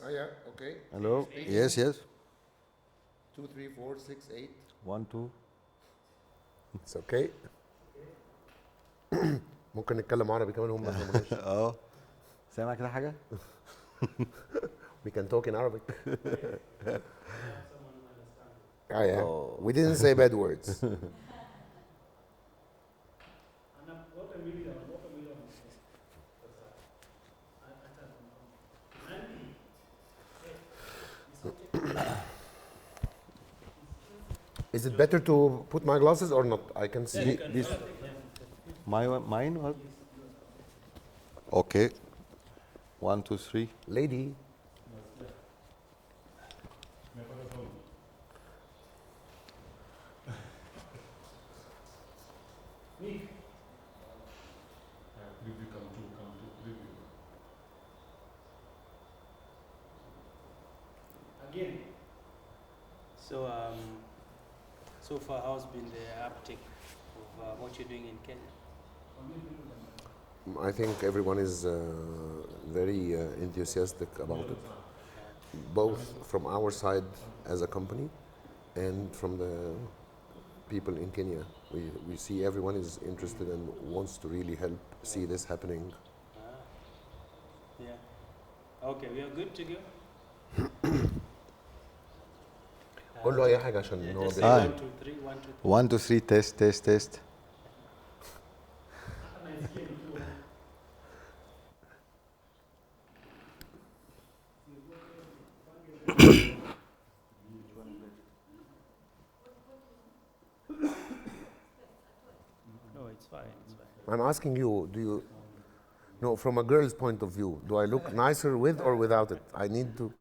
Oh yeah, okay. Hello. Speaking. Yes, yes. 2, 3, 4, 6, 8. 1 2. It's okay. ممكن نتكلم عربي كمان هم ما فهموناش. اه سامع كده حاجة؟ We can talk in Arabic. Oh yeah. Oh. We didn't say bad words. Is it better to put my glasses or not? I can see. This mine what? Okay. 1 2 3. Lady. Again. So, so far, how's been the uptake of what you're doing in Kenya? I think everyone is very enthusiastic about it, both from our side as a company and from the people in Kenya. We see everyone is interested and wants to really help see this happening. Yeah. Okay, we are good to go. قول له أي حاجة عشان هو Just say جاي. 1, 2, 3, 1, 2, 3. 1 2 3 test. No, it's fine. It's fine. I'm asking you, do you, no, from a girl's point of view, do I look nicer with or without it? I need to.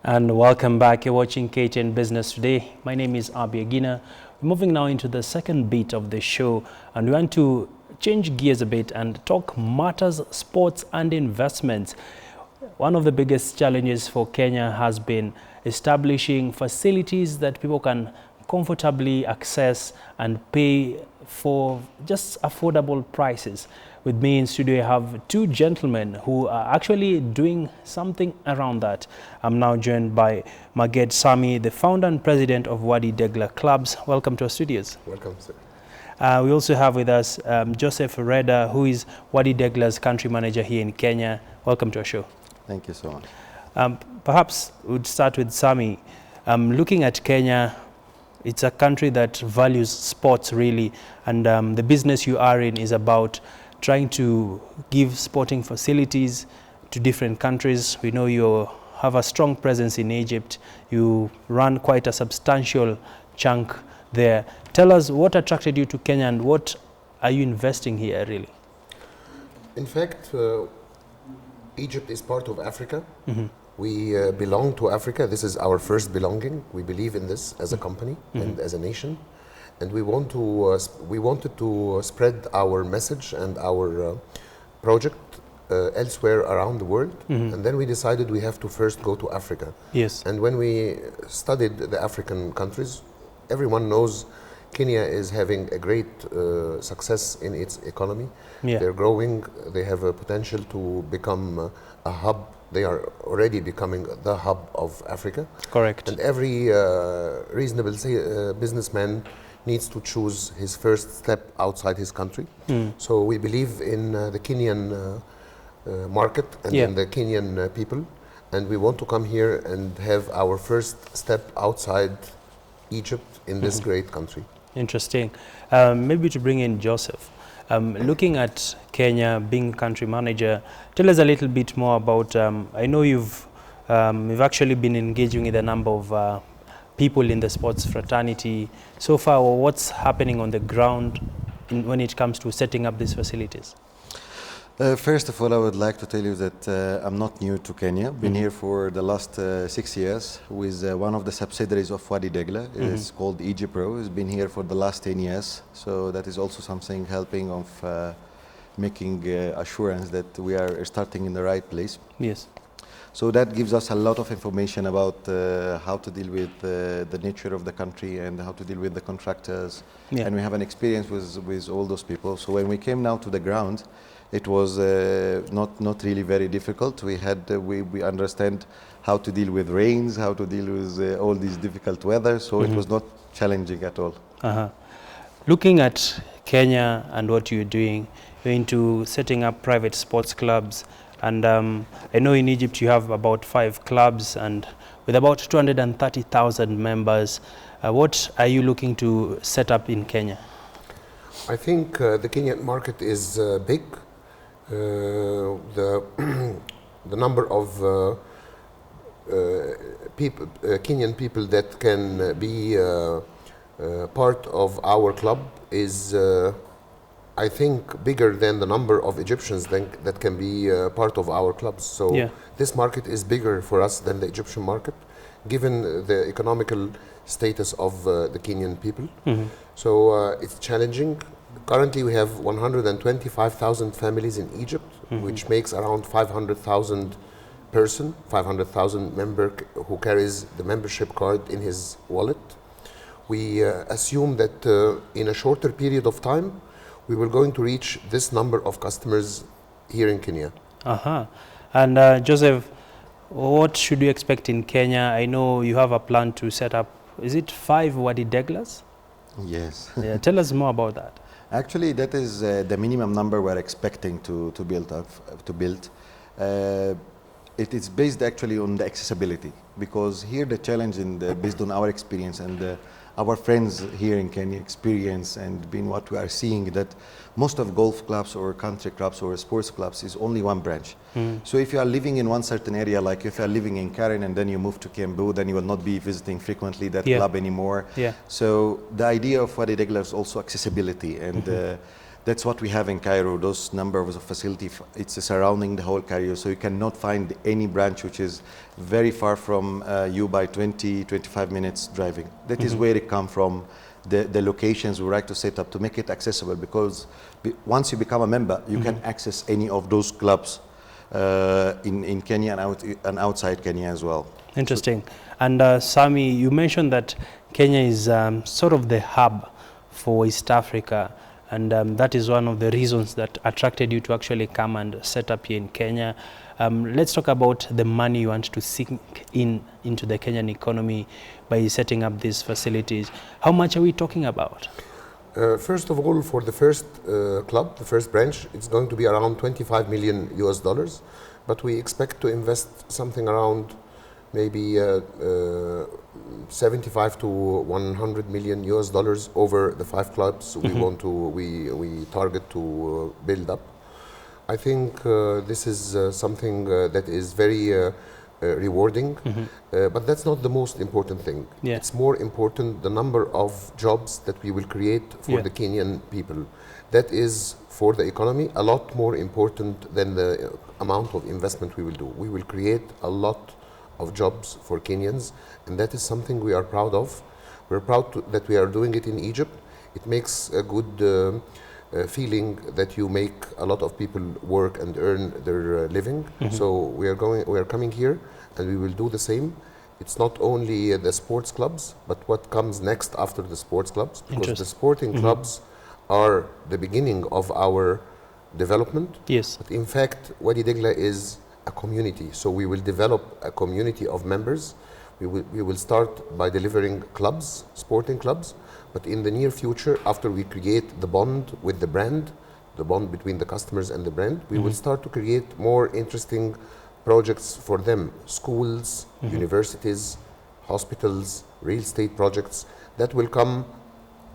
And welcome back. You're watching KTN Business Today. My name is Abi Agina. We're moving now into the second bit of the show, and we want to change gears a bit and talk matters, sports and investments. One of the biggest challenges for Kenya has been establishing facilities that people can comfortably access and pay for just affordable prices. With me in studio, I have two gentlemen who are actually doing something around that. I'm now joined by Samy, the founder and president of Wagi Degla Clubs. Welcome to our studios. Welcome, sir. We also have with us Joseph Reda, who is Wagi Degla's country manager here in Kenya. Welcome to our show. Thank you so much. Perhaps we'd start with Samy. Looking at Kenya, it's a country that values sports really, and the business you are in is about trying to give sporting facilities to different countries. We know you have a strong presence in Egypt. You run quite a substantial chunk there. Tell us what attracted you to Kenya and what are you investing here really? In fact, Egypt is part of Africa. We belong to Africa. This is our first belonging. We believe in this as a company and as a nation. And we wanted to spread our message and our project elsewhere around the world. And then we decided we have to first go to Africa. Yes. And when we studied the African countries, everyone knows Kenya is having a great success in its economy. Yeah. They're growing. They have a potential to become a hub. They are already becoming the hub of Africa. Correct. And every reasonable businessman needs to choose his first step outside his country. So we believe in the Kenyan market and Yeah. in the Kenyan people, and we want to come here and have our first step outside Egypt in this great country. Interesting. Maybe to bring in Joseph. Looking at Kenya, being country manager, tell us a little bit more about. I know you've actually been engaging with a number of people in the sports fraternity. So far, what's happening on the ground when it comes to setting up these facilities? First of all, I would like to tell you that I'm not new to Kenya. Been here for the last 6 years with one of the subsidiaries of Wagi Degla. It's called EgyPro. It's been here for the last 10 years. So that is also something helping of making assurance that we are starting in the right place. Yes. So that gives us a lot of information about how to deal with the nature of the country and how to deal with the contractors. Yeah. And we have an experience with all those people. So when we came now to the ground, it was not really very difficult. We understand how to deal with rains, how to deal with all these difficult weather. So it was not challenging at all. Looking at Kenya and what you're doing, you're into setting up private sports clubs. And I know in Egypt you have about 5 clubs and with about 230,000 members. What are you looking to set up in Kenya? I think the Kenyan market is big. The number of Kenyan people that can be part of our club is I think bigger than the number of Egyptians that can be part of our clubs. So Yeah. this market is bigger for us than the Egyptian market, given the economical status of the Kenyan people. So it's challenging. Currently we have 125,000 families in Egypt, which makes around 500,000 member who carries the membership card in his wallet. We assume that in a shorter period of time, we were going to reach this number of customers here in Kenya. And Joseph, what should we expect in Kenya? I know you have a plan to set up, is it 5 Wadi Deglas? Yes. Yeah, tell us more about that. Actually, that is the minimum number we're expecting to build. It is based actually on the accessibility, because here the challenge based on our experience and our friends here in Kenya experience and being what we are seeing, that most of golf clubs or country clubs or sports clubs is only one branch. So if you are living in one certain area, like if you are living in Karen and then you move to Kiambu, then you will not be visiting frequently that club anymore. Yeah. So the idea of Wadi Degla is also accessibility, and that's what we have in Cairo. Those numbers of facility, it's surrounding the whole Cairo, so you cannot find any branch which is very far from you by 20-25 minutes driving. That is where it comes from. The locations we like to set up to make it accessible, because once you become a member, you can access any of those clubs in Kenya and outside Kenya as well. Interesting. And Samy, you mentioned that Kenya is sort of the hub for East Africa, and that is one of the reasons that attracted you to actually come and set up here in Kenya. Let's talk about the money you want to sink into the Kenyan economy by setting up these facilities. How much are we talking about? First of all, for the first club, the first branch, it's going to be around 25 million US dollars, but we expect to invest something around maybe 75 to 100 million US dollars over the 5 clubs we target to build up. I think this is something that is very rewarding, but that's not the most important thing. Yeah. It's more important the number of jobs that we will create for the Kenyan people. That is, for the economy, a lot more important than the amount of investment we will do. We will create a lot of jobs for Kenyans, and that is something we are proud of. We're proud that we are doing it in Egypt. It makes a good feeling that you make a lot of people work and earn their living. So we are coming here, and we will do the same. It's not only the sports clubs, but what comes next after the sports clubs, because the sporting clubs are the beginning of our development. Yes. But in fact, Wadi Degla is a community, so we will develop a community of members. We will start by delivering clubs, sporting clubs, but in the near future, after we create the bond with the brand, the bond between the customers and the brand, we will start to create more interesting projects for them. Schools, universities, hospitals, real estate projects that will come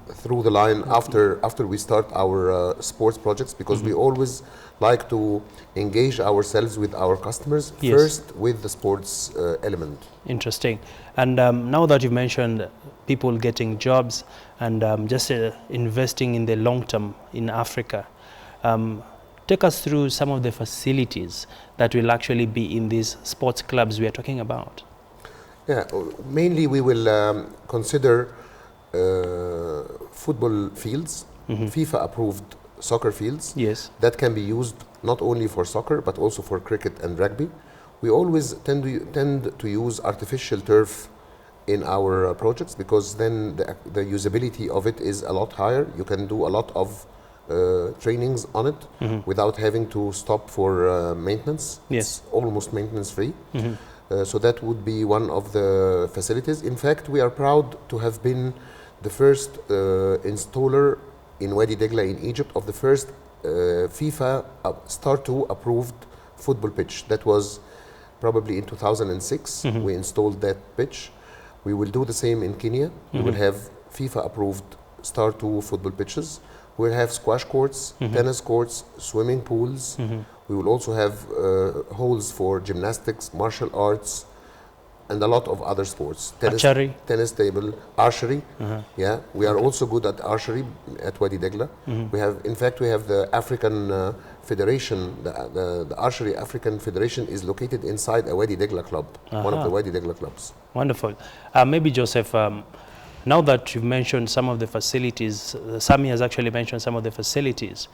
through the line after we start our sports projects, because we always like to engage ourselves with our customers first with the sports element. Interesting. And now that you've mentioned people getting jobs and just investing in the long term in Africa, take us through some of the facilities that will actually be in these sports clubs we are talking about. Yeah, mainly we will consider football fields, FIFA approved soccer fields that can be used not only for soccer but also for cricket and rugby. We always tend to use artificial turf in our projects, because then the usability of it is a lot higher. You can do a lot of trainings on it without having to stop for maintenance. It's almost maintenance free. So that would be one of the facilities. In fact, we are proud to have been the first installer in Wadi Degla in Egypt of the first FIFA Star 2 approved football pitch. That was probably in 2006. We installed that pitch. We will do the same in Kenya. We will have FIFA approved Star 2 football pitches. We'll have squash courts, tennis courts, swimming pools. We will also have holes for gymnastics, martial arts, and a lot of other sports. Tennis table, archery. Yeah, we are also good at archery at Wadi Degla. We have, in fact, we have the African Federation, the Archery African Federation is located inside a Wadi Degla club, one of the Wadi Degla clubs. Wonderful. Maybe Joseph, now that you've mentioned some of the facilities, Samy has actually mentioned some of the facilities,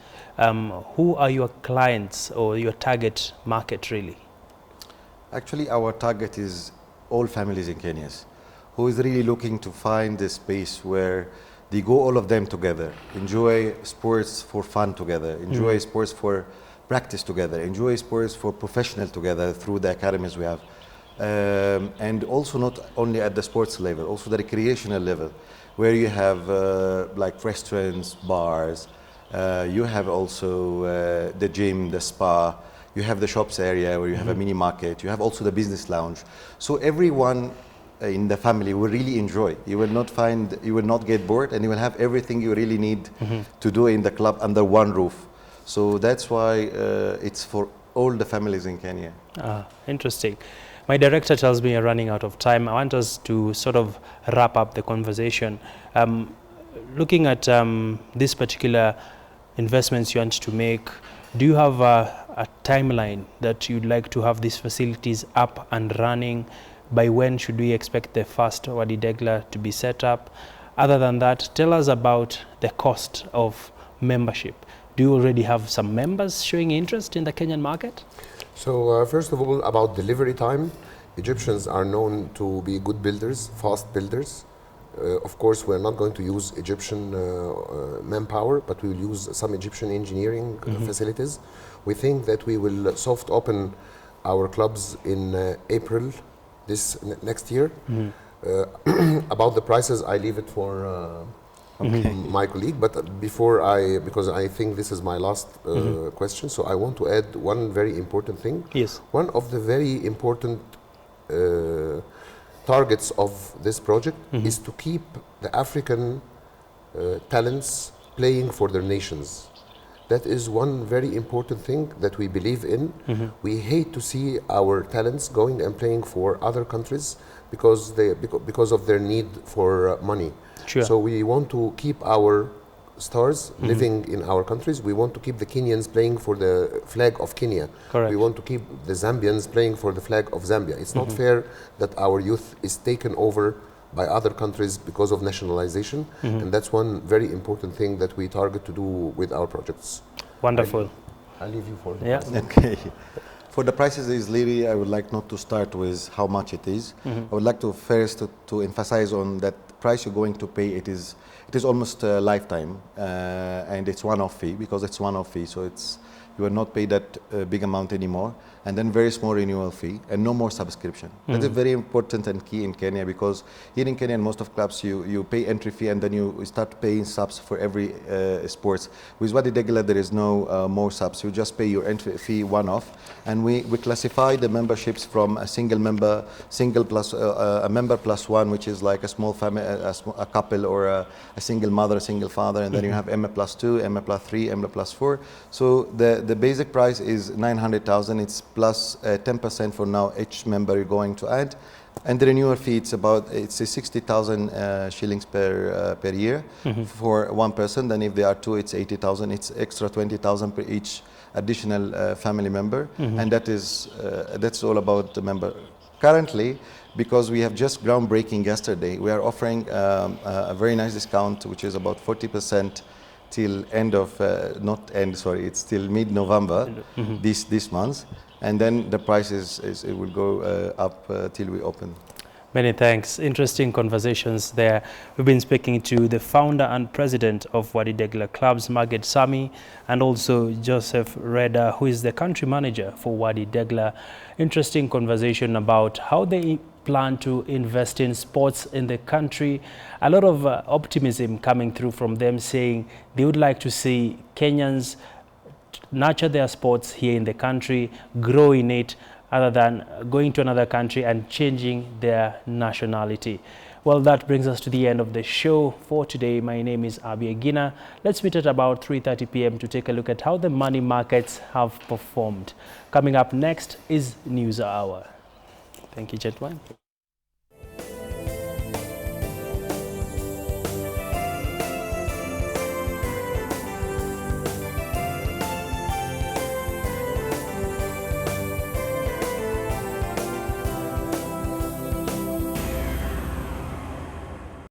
who are your clients or your target market really? Actually, our target is all families in Kenya who is really looking to find a space where they go all of them together, enjoy sports for fun together, enjoy sports for practice together, enjoy sports for professional together through the academies we have. And also not only at the sports level, also the recreational level, where you have like restaurants, bars, you have also the gym, the spa, you have the shops area where you have a mini market, you have also the business lounge. So everyone in the family will really enjoy. You will not get bored, and you will have everything you really need to do in the club under one roof. So that's why it's for all the families in Kenya. Interesting. My director tells me you're running out of time. I want us to sort of wrap up the conversation. Looking at this particular investments you want to make, do you have a timeline that you'd like to have these facilities up and running? By when should we expect the first Wadi Degla to be set up? Other than that, tell us about the cost of membership. Do you already have some members showing interest in the Kenyan market? So first of all, about delivery time, Egyptians are known to be good builders, fast builders. Of course, we're not going to use Egyptian manpower, but we will use some Egyptian engineering facilities. We think that we will soft open our clubs in April next year. About the prices, I leave it for my colleague, but because I think this is my last question, so I want to add one very important thing. Yes. One of the very important targets of this project is to keep the African talents playing for their nations. That is one very important thing that we believe in. We hate to see our talents going and playing for other countries because of their need for money. Sure. So we want to keep our stars living in our countries. We want to keep the Kenyans playing for the flag of Kenya. Correct. We want to keep the Zambians playing for the flag of Zambia. It's not fair that our youth is taken over by other countries because of nationalization, and that's one very important thing that we target to do with our projects. Wonderful. I'll leave you for the Yeah. Okay. For the prices is really, I would like not to start with how much it is. I would like to first to emphasize on that price you're going to pay. It is almost a lifetime, and it's one-off fee, because it's one-off fee. So You will not pay that big amount anymore. And then very small renewal fee and no more subscription. That is very important and key in Kenya, because here in Kenya in most of clubs you pay entry fee and then you start paying subs for every sports. With Wadi Degla there is no more subs. You just pay your entry fee one-off, and we classify the memberships from a single member, single plus a member plus one, which is like a small family, a couple, or a single mother, a single father, and then you have MA plus 2, MA plus 3, MA plus 4. So the basic price is 900,000. It's plus 10% for now each member you're going to add, and the renewal fee it's 60,000 shillings per year for one person. Then if there are two, it's 80,000. It's extra 20,000 per each additional family member, and that's all about the member. Currently, because we have just groundbreaking yesterday, we are offering a very nice discount, which is about 40% till end of it's till mid-November this month. And then the price it will go up till we open. Many thanks. Interesting conversations there. We've been speaking to the founder and president of Wagi Degla Clubs, Samy, and also Joseph Reda, who is the country manager for Wagi Degla. Interesting conversation about how they plan to invest in sports in the country. A lot of optimism coming through from them, saying they would like to see Kenyans nurture their sports here in the country, grow in it, other than going to another country and changing their nationality. Well, that brings us to the end of the show for today. My name is Wagi Degla. Let's meet at about 3:30 p.m. to take a look at how the money markets have performed. Coming up next is News Hour. Thank you, gentlemen.